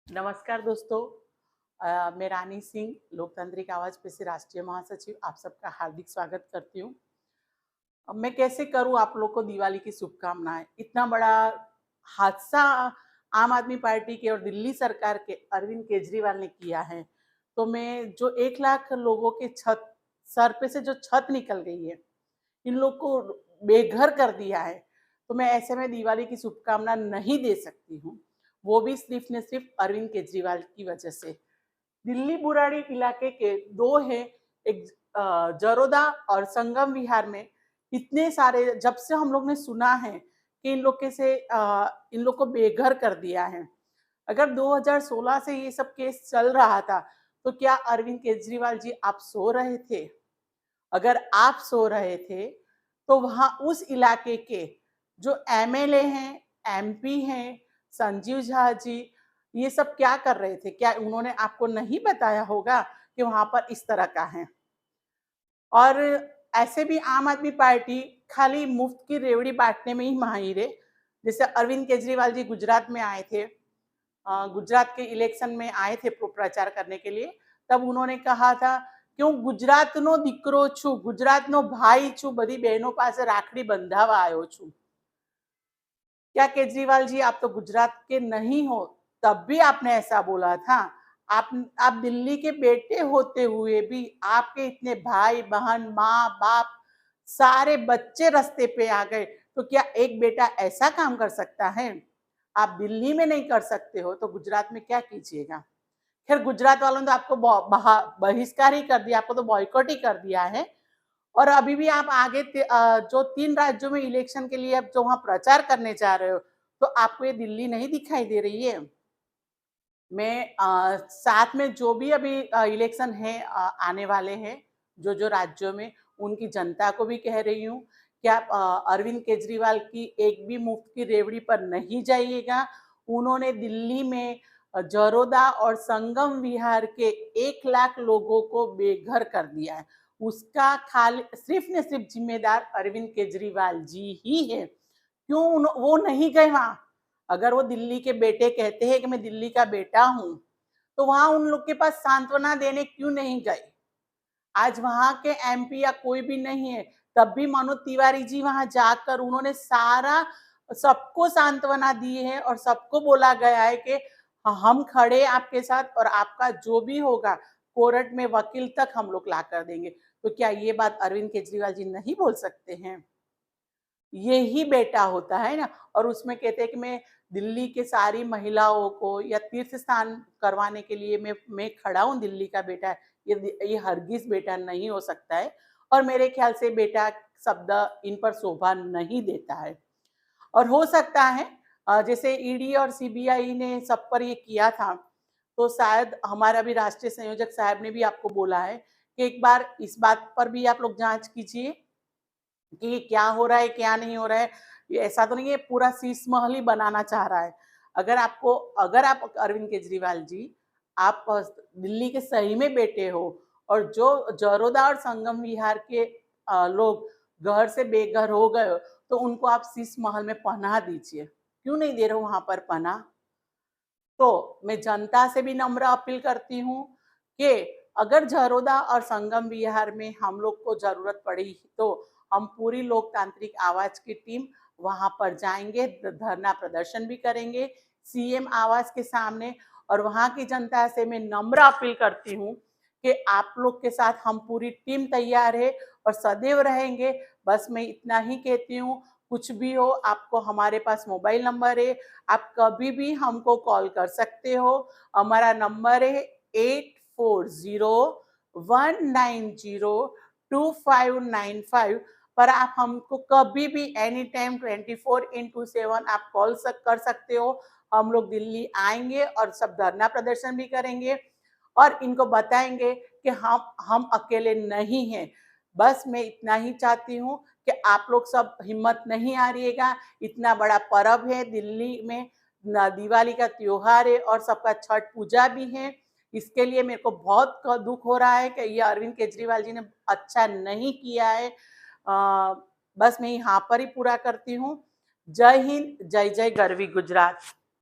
नमस्कार दोस्तों। मैं रानी सिंह, लोकतांत्रिक आवाज पे से राष्ट्रीय महासचिव आप सबका हार्दिक स्वागत करती हूँ। अब मैं कैसे करूँ आप लोग को दिवाली की शुभकामनाएं। इतना बड़ा हादसा आम आदमी पार्टी के और दिल्ली सरकार के अरविंद केजरीवाल ने किया है, तो मैं जो 1 लाख लोगों के छत सर पे से जो छत निकल गई है, इन लोग को बेघर कर दिया है, तो मैं ऐसे में दिवाली की शुभकामना नहीं दे सकती हूँ, वो भी सिर्फ ने सिर्फ अरविंद केजरीवाल की वजह से। दिल्ली बुराड़ी इलाके के दो हैं, एक जरोदा और संगम विहार में इतने सारे, जब से हम लोग ने सुना है कि इन लोग को बेघर कर दिया है। अगर 2016 से ये सब केस चल रहा था, तो क्या अरविंद केजरीवाल जी आप सो रहे थे? अगर आप सो रहे थे, तो वहाँ उस इलाके के जो एमएलए हैं, एमपी हैं, संजीव झा जी, ये सब क्या कर रहे थे? क्या उन्होंने आपको नहीं बताया होगा कि वहाँ पर इस तरह का है? और ऐसे भी आम आदमी पार्टी खाली मुफ्त की रेवड़ी बाँटने में ही माहिर है। जैसे अरविंद केजरीवाल जी गुजरात में आए थे, गुजरात के इलेक्शन में आए थे प्रचार करने के लिए, तब उन्होंने कहा था कि હું ગુજરાતનો દીકરો છું, ગુજરાતનો ભાઈ છું, બધી બહેનો પાસે રાખડી બંધાવા આવ્યો છું। क्या केजरीवाल जी आप तो गुजरात के नहीं हो, तब भी आपने ऐसा बोला था? आप आप दिल्ली के बेटे होते हुए भी आपके इतने भाई बहन माँ बाप सारे बच्चे रास्ते पे आ गए, तो क्या एक बेटा ऐसा काम कर सकता है? आप दिल्ली में नहीं कर सकते हो तो गुजरात में क्या कीजिएगा? खैर गुजरात वालों ने तो आपको बहिष्कार ही कर दिया, आपको तो बॉयकॉट ही कर दिया है। और अभी भी आप आगे जो 3 राज्यों में इलेक्शन के लिए अब जो वहाँ प्रचार करने जा रहे हो, तो आपको ये दिल्ली नहीं दिखाई दे रही है? मैं साथ में जो भी अभी इलेक्शन है आने वाले हैं, जो राज्यों में, उनकी जनता को भी कह रही हूँ कि आप अरविंद केजरीवाल की एक भी मुफ्त की रेवड़ी पर नहीं जाइएगा। उन्होंने दिल्ली में जरोदा और संगम विहार के 1 लाख लोगों को बेघर कर दिया है। उसका खाली सिर्फ ने सिर्फ जिम्मेदार अरविंद केजरीवाल जी ही है। क्यों वो नहीं गए वहां? अगर वो दिल्ली के बेटे कहते हैं कि मैं दिल्ली का बेटा हूं, तो वहां उन लोग के पास सांत्वना देने क्यों नहीं गए? आज वहां के एमपी या कोई भी नहीं है, तब भी मनोज तिवारी जी वहां जाकर उन्होंने सबको सांत्वना दी है और सबको बोला गया है कि हम खड़े आपके साथ और आपका जो भी होगा कोर्ट में वकील तक हम लोग ला कर देंगे। तो क्या ये बात अरविंद केजरीवाल जी नहीं बोल सकते हैं? यही बेटा होता है ना। और उसमें कहते हैं कि मैं दिल्ली के सारी महिलाओं को या तीर्थ स्थान करवाने के लिए मैं खड़ा हूँ, दिल्ली का बेटा है। ये हरगिज बेटा नहीं हो सकता है और मेरे ख्याल से बेटा शब्द इन पर शोभा नहीं देता है। और हो सकता है जैसे ईडी और सीबीआई ने सब पर ये किया था, तो शायद हमारा भी राष्ट्रीय संयोजक साहब ने भी आपको बोला है कि एक बार इस बात पर भी आप लोग जांच कीजिए कि ये क्या हो रहा है, क्या नहीं हो रहा है। ये ऐसा तो नहीं है पूरा शीश महल ही बनाना चाह रहा है। अगर आप अरविंद केजरीवाल जी, आप दिल्ली के सही में बेटे हो और जो जरोदा और संगम विहार के लोग घर से बेघर हो गए हो, तो उनको आप शीश महल में पनाह दीजिए। क्यों नहीं दे रहे हो वहाँ पर पनाह? तो मैं जनता से भी नम्र अपील करती हूँ कि अगर झरोदा और संगम विहार में हम लोग को जरूरत पड़ी, तो हम पूरी लोकतांत्रिक आवाज की टीम वहां पर जाएंगे, धरना प्रदर्शन भी करेंगे सीएम आवास के सामने। और वहां की जनता से मैं नम्र अपील करती हूँ कि आप लोग के साथ हम पूरी टीम तैयार है और सदैव रहेंगे। बस मैं इतना ही कहती हूँ, कुछ भी हो आपको हमारे पास मोबाइल नंबर है, आप कभी भी हमको कॉल कर सकते हो। हमारा नंबर है 8401902595 पर आप हमको कभी भी एनी टाइम 24x7 आप कर सकते हो। हम लोग दिल्ली आएंगे और सब धरना प्रदर्शन भी करेंगे और इनको बताएंगे कि हम अकेले नहीं हैं। बस मैं इतना ही चाहती हूँ कि आप लोग सब हिम्मत नहीं हारिएगा। इतना बड़ा पर्व है दिल्ली में, दिवाली का त्योहार है और सबका छठ पूजा भी है। इसके लिए मेरे को बहुत दुख हो रहा है कि ये अरविंद केजरीवाल जी ने अच्छा नहीं किया है। बस मैं यहाँ पर ही पूरा करती हूँ। जय हिंद, जय जय गरवी गुजरात।